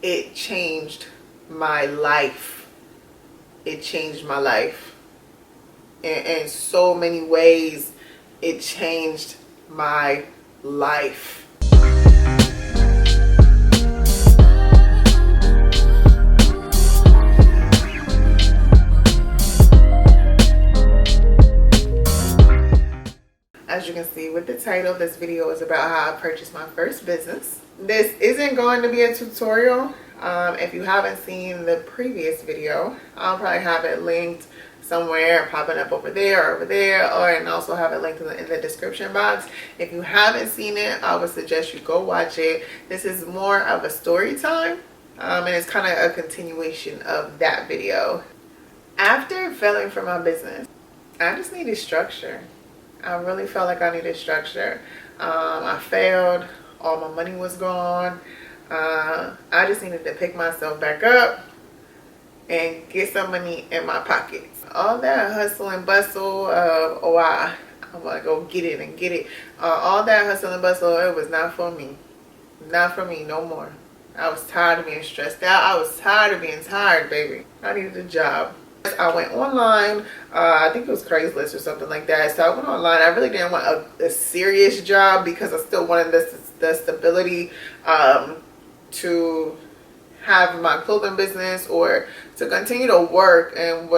it changed my life. It changed my life in so many ways. It changed my life. As you can see with the title, this video is about how I purchased my first business. This isn't going to be a tutorial. If you haven't seen the previous video, I'll probably have it linked somewhere, popping up over there, and also have it linked in the description box. If you haven't seen it, I would suggest you go watch it. This is more of a story time, and it's kind of a continuation of that video. After failing for my business, I just needed structure. I really felt like I needed structure. I failed. All my money was gone. I just needed to pick myself back up and get some money in my pockets. All that hustle and bustle of, oh, I'm gonna go get it and get it. All that hustle and bustle, it was not for me. Not for me no more. I was tired of being stressed out. I was tired of being tired, baby. I needed a job. I went online. I think it was Craigslist or something like that. So I went online. I really didn't want a serious job because I still wanted the stability to have my clothing business or to continue to work. And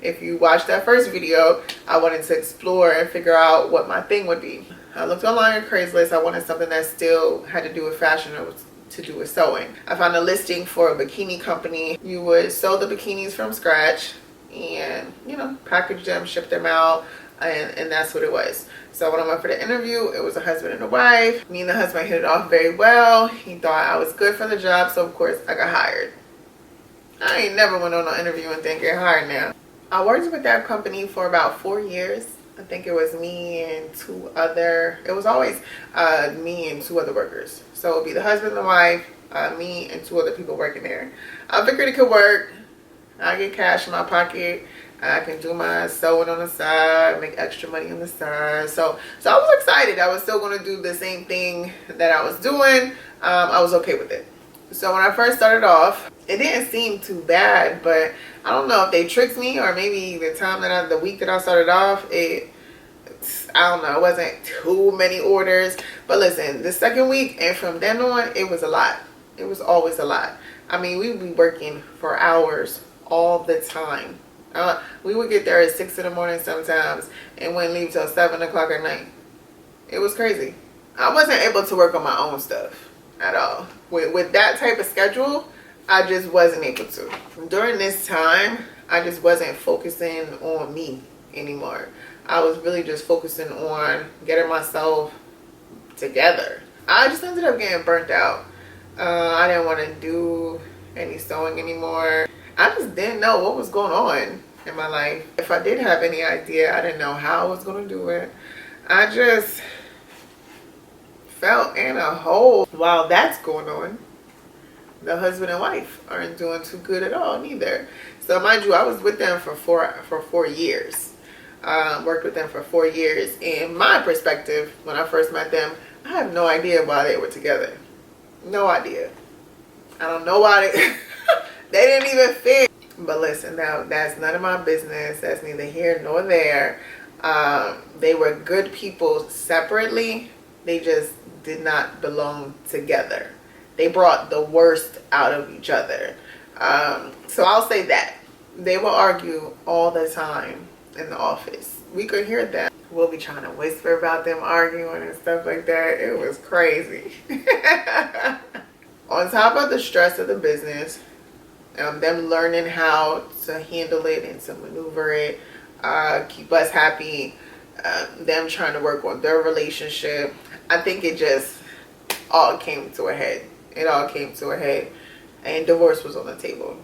if you watched that first video, I wanted to explore and figure out what my thing would be. I looked online on Craigslist. I wanted something that still had to do with fashion or to do with sewing. I found a listing for a bikini company. You would sew the bikinis from scratch and, you know, package them, ship them out, and that's what it was. So when I went for the interview, it was a husband and a wife. Me and the husband hit it off very well. He thought I was good for the job, so of course I got hired. I ain't never went on an interview and didn't get hired now. I worked with that company for about 4 years. I think it was me and it was always me and 2 other workers. So it would be the husband and the wife, me and 2 other people working there. I figured it could work. I get cash in my pocket. I can do my sewing on the side, make extra money on the side. So I was excited. I was still going to do the same thing that I was doing. I was okay with it. So when I first started off, it didn't seem too bad, but I don't know if they tricked me or maybe the week that I started off, I don't know, it wasn't too many orders. But listen, the second week and from then on, it was a lot. It was always a lot. I mean, we would be working for hours all the time. We would get there at 6 in the morning sometimes and wouldn't leave till 7 o'clock at night. It was crazy. I wasn't able to work on my own stuff at all. With that type of schedule, I just wasn't able to. During this time, I just wasn't focusing on me anymore. I was really just focusing on getting myself together. I just ended up getting burnt out. I didn't want to do any sewing anymore. I just didn't know what was going on in my life. If I did have any idea, I didn't know how I was going to do it. I just felt in a hole. While that's going on, the husband and wife aren't doing too good at all neither. So mind you, I was with them for 4 years. Worked with them for 4 years. In my perspective, when I first met them, I had no idea why they were together. No idea. I don't know why they didn't even fit. But listen, now that's none of my business. That's neither here nor there. They were good people separately. They just did not belong together. They brought the worst out of each other. So I'll say that. They will argue all the time in the office. We could hear them. We'll be trying to whisper about them arguing and stuff like that. It was crazy. On top of the stress of the business, them learning how to handle it and to maneuver it, keep us happy, them trying to work on their relationship, I think it just all came to a head. It all came to a head, and divorce was on the table.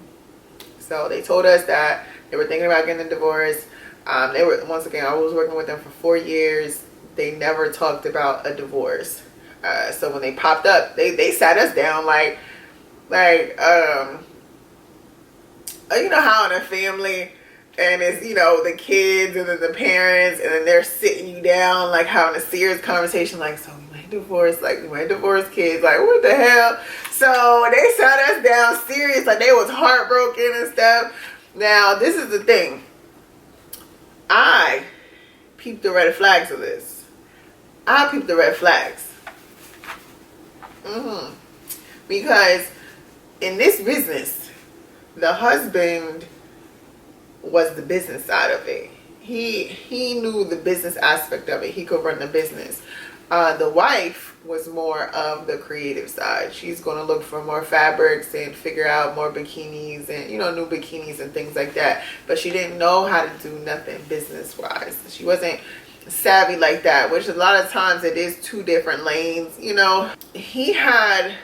So they told us that they were thinking about getting a divorce. Once again, I was working with them for 4 years. They never talked about a divorce. So when they popped up, they sat us down like you know how in a family, and it's, you know, the kids and then the parents, and then they're sitting you down like having a serious conversation like, so we might divorced, like my divorced kids, like what the hell? So they sat us down serious, like they was heartbroken and stuff. Now this is the thing, I peeped the red flags of this. I peeped the red flags. Because in this business, the husband was the business side of it. He knew the business aspect of it. He could run the business. The wife was more of the creative side. She's going to look for more fabrics and figure out more bikinis and, you know, new bikinis and things like that. But she didn't know how to do nothing business-wise. She wasn't savvy like that, which a lot of times it is two different lanes, you know. He had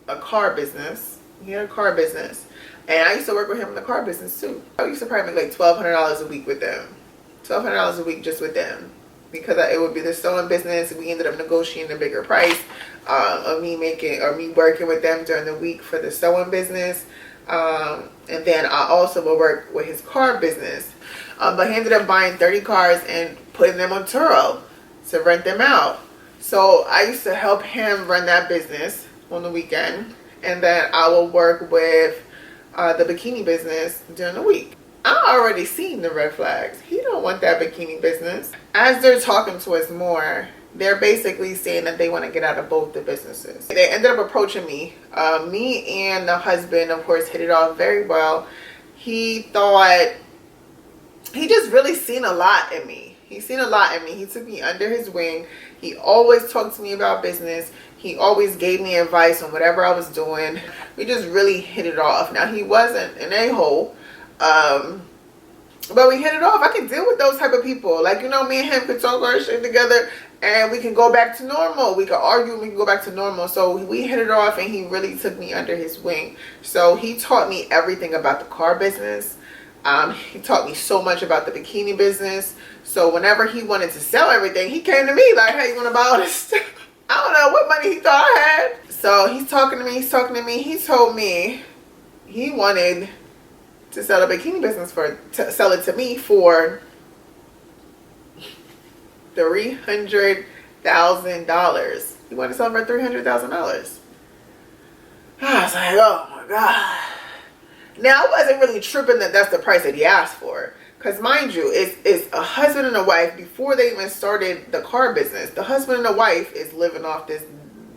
a car business. He had a car business. And I used to work with him in the car business too. I used to probably make like $1,200 a week with them. $1,200 a week just with them. Because it would be the sewing business. We ended up negotiating a bigger price of me working with them during the week for the sewing business. And then I also would work with his car business. But he ended up buying 30 cars and putting them on Turo to rent them out. So I used to help him run that business on the weekend. And then I will work with the bikini business during the week. I already seen the red flags. He don't want that bikini business. As they're talking to us more, they're basically saying that they want to get out of both the businesses. They ended up approaching me. Me and the husband, of course, hit it off very well. He thought, he just really seen a lot in me. He's seen a lot in me. He took me under his wing. He always talked to me about business. He always gave me advice on whatever I was doing. We just really hit it off. Now, he wasn't an a-hole. But we hit it off. I can deal with those type of people. Like, you know, me and him could talk our shit together and we can go back to normal. We could argue and we can go back to normal. So we hit it off and he really took me under his wing. So he taught me everything about the car business. He taught me so much about the bikini business. So whenever he wanted to sell everything, he came to me like, hey, you want to buy all this stuff? I don't know what money he thought I had. So he's talking to me. He told me he wanted to sell a bikini business to sell it to me for $300,000. He wanted to sell it for $300,000. I was like, oh my God. Now, I wasn't really tripping that that's the price that he asked for. Because mind you, it's a husband and a wife. Before they even started the car business, the husband and the wife is living off this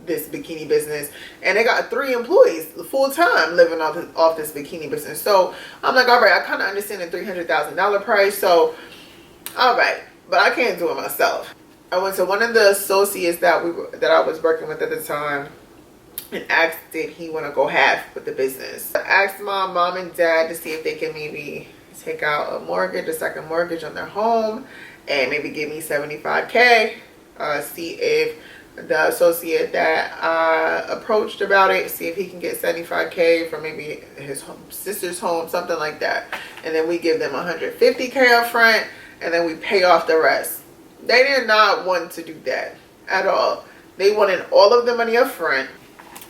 bikini business, and they got 3 employees full-time living off this bikini business. So I'm like, all right, I kind of understand the $300,000 price. So all right, but I can't do it myself. I went to one of the associates that I was working with at the time and asked, did he want to go half with the business? I asked my mom and dad to see if they can maybe take out a second mortgage on their home and maybe give me $75K. See if the associate that I approached about it, see if he can get $75K from maybe his sister's home, something like that. And then we give them $150K up front and then we pay off the rest. They did not want to do that at all. They wanted all of the money up front.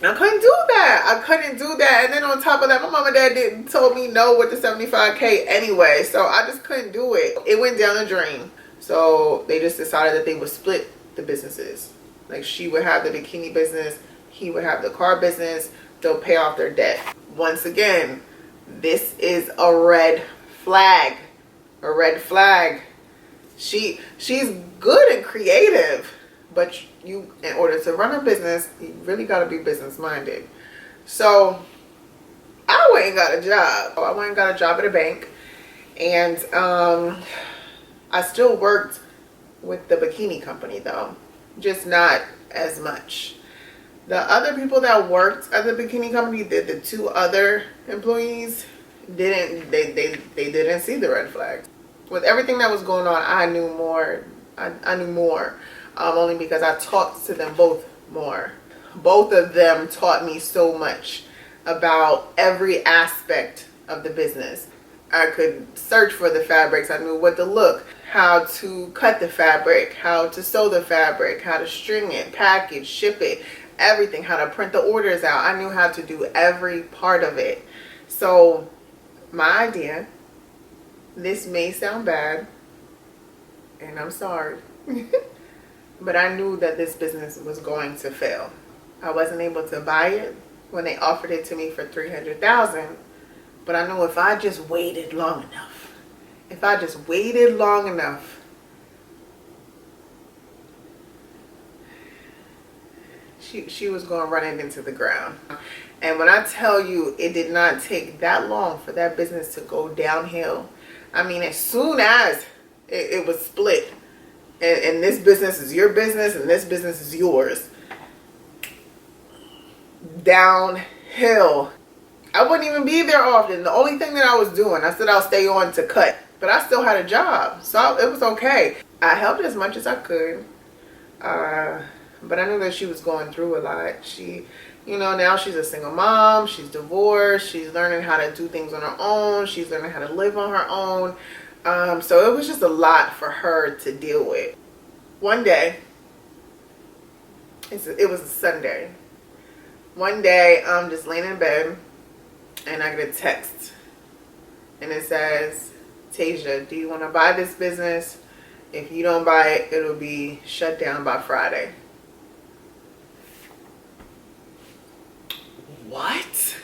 I couldn't do that. And then on top of that, my mom and dad told me no with the $75K anyway. So I just couldn't do it. It went down the drain. So they just decided that they would split the businesses. Like, she would have the bikini business, he would have the car business. They'll pay off their debt. Once again, this is a red flag. A red flag. She's good and creative, but in order to run a business, you really got to be business minded. So I went and got a job. I went and got a job at a bank, and I still worked with the bikini company though, just not as much. The other people that worked at the bikini company, the 2 other employees, they didn't see the red flags. With everything that was going on, I knew more. I knew more, only because I talked to them both more. Both of them taught me so much about every aspect of the business. I could search for the fabrics. I knew what to look, how to cut the fabric, how to sew the fabric, how to string it, package, ship it, everything, how to print the orders out. I knew how to do every part of it. So my idea, this may sound bad, and I'm sorry, but I knew that this business was going to fail. I wasn't able to buy it when they offered it to me for $300,000, but I knew if I just waited long enough, she was going to run it into the ground. And when I tell you, it did not take that long for that business to go downhill. I mean, as soon as it was split, and this business is your business and this business is yours, downhill. I wouldn't even be there often. The only thing that I was doing, I said I'll stay on to cut, but I still had a job, so it was okay. I helped as much as I could, but I knew that she was going through a lot. She, you know, now she's a single mom, she's divorced, she's learning how to do things on her own, she's learning how to live on her own. So it was just a lot for her to deal with. One day, it was a Sunday. One day, I'm just laying in bed, and I get a text, and it says, "Tasia, do you want to buy this business? If you don't buy it, it'll be shut down by Friday." What?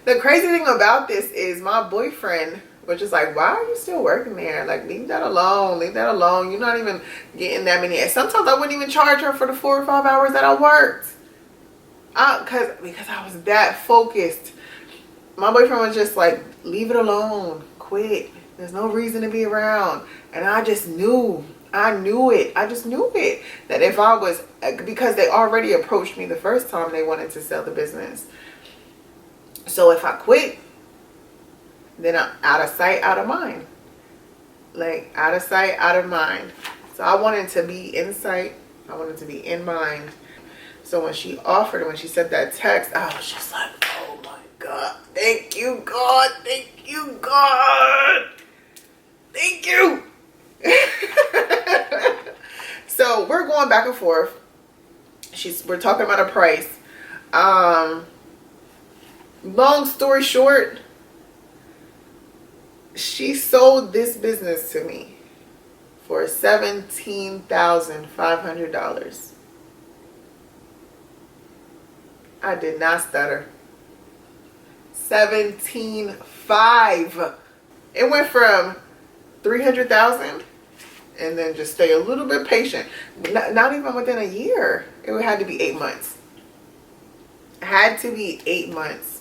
The crazy thing about this is my boyfriend was just like, "Why are you still working there? Like, leave that alone. Leave that alone. You're not even getting that many." Sometimes I wouldn't even charge her for the 4 or 5 hours that I worked. Because I was that focused. My boyfriend was just like, "Leave it alone. Quit. There's no reason to be around." And I just knew. I knew it. I just knew it. That if I was, because they already approached me the first time they wanted to sell the business. So if I quit, then I'm out of sight, out of mind. Like, out of sight, out of mind. So I wanted to be in sight. I wanted to be in mind. So when she offered, when she sent that text, I was just like, "Oh my God. Thank you, God. Thank you, God. Thank you." So we're going back and forth. We're talking about a price. Long story short, she sold this business to me for $17,500. I did not stutter. 17.5. It went from 300,000, and then just stay a little bit patient. Not even within a year. It had to be 8 months. It had to be 8 months,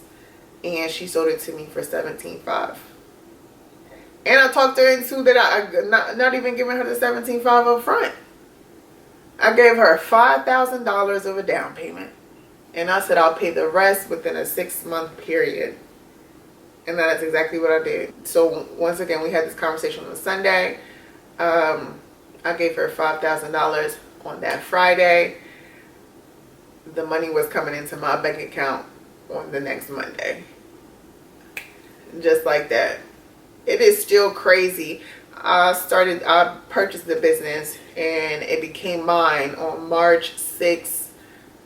and she sold it to me for 17.5. And I talked her into that. Not even giving her the 17.5 up front. I gave her $5,000 of a down payment. And I said I'll pay the rest within a 6-month period. And that's exactly what I did. So once again, we had this conversation on Sunday. I gave her $5,000 on that Friday. The money was coming into my bank account on the next Monday. Just like that. It is still crazy. I purchased the business, and it became mine on March 6th.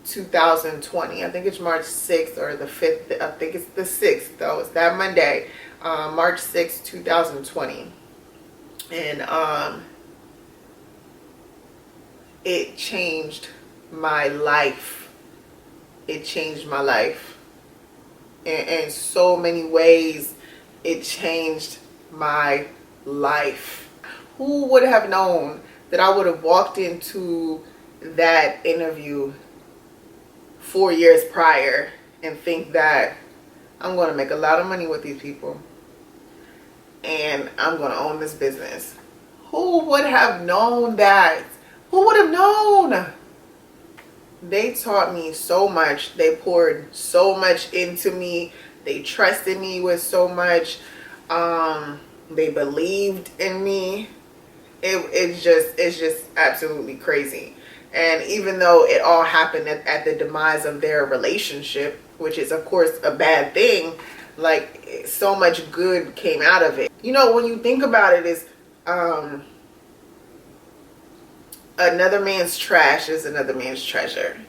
2020. I think it's March 6th or the 5th. I think it's the 6th though. It's that Monday, March 6th, 2020. And it changed my life. It changed my life. In so many ways, it changed my life. Who would have known that I would have walked into that interview 4 years prior and think that I'm going to make a lot of money with these people and I'm going to own this business? Who would have known that? Who would have known? They taught me so much. They poured so much into me. They trusted me with so much. They believed in me. It's just absolutely crazy. And even though it all happened at the demise of their relationship, which is of course a bad thing, like, so much good came out of it. You know, when you think about it, is another man's trash is another man's treasure.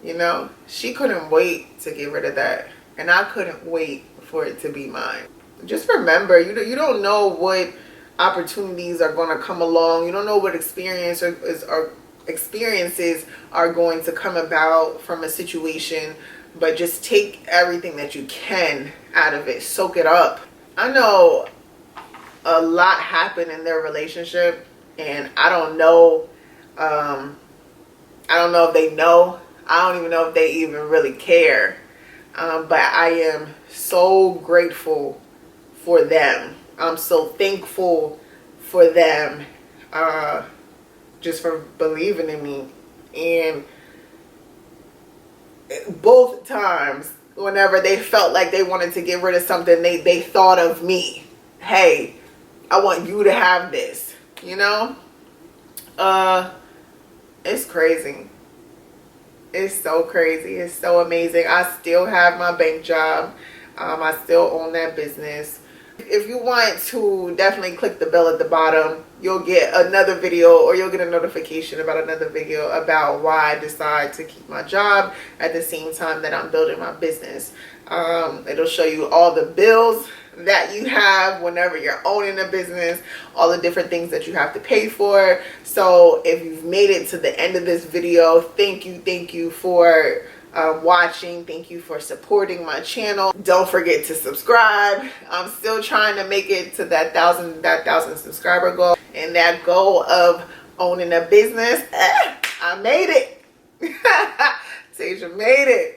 You know, she couldn't wait to get rid of that, and I couldn't wait for it to be mine. Just remember, you don't know what opportunities are going to come along. You don't know what experience are experiences are going to come about from a situation, but just take everything that you can out of it. Soak it up. I know a lot happened in their relationship, and I don't know. I don't know if they know. I don't even know if they even really care. But I am so grateful for them. I'm so thankful for them, just for believing in me. And both times, whenever they felt like they wanted to get rid of something, they thought of me. Hey, I want you to have this, you know? It's crazy. It's so crazy. It's so amazing. I still have my bank job. I still own that business. If you want to, definitely click the bell at the bottom. You'll get another video, or you'll get a notification about another video about why I decide to keep my job at the same time that I'm building my business. It'll show you all the bills that you have whenever you're owning a business, all the different things that you have to pay for. So if you've made it to the end of this video, thank you for watching. Thank you for supporting my channel. Don't forget to subscribe. I'm still trying to make it to that thousand subscriber goal, and that goal of owning a business. I made it. Tasia made it.